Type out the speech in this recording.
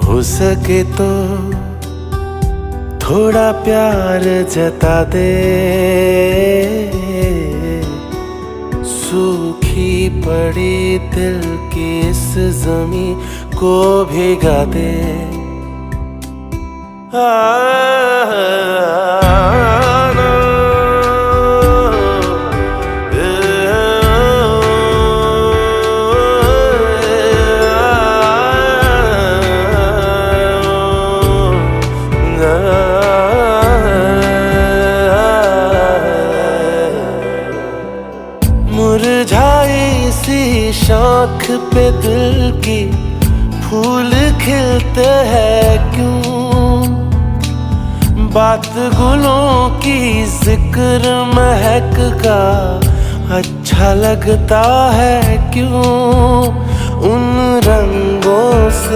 हो सके तो थोड़ा प्यार जता दे, सूखी पड़ी दिल की इस ज़मीं को भिगा दे। मुरझाई सी शाख पे दिल की फूल खिलते हैं क्यों, बात गुलों की जिक्र महक का अच्छा लगता है क्यों, उन रंगों से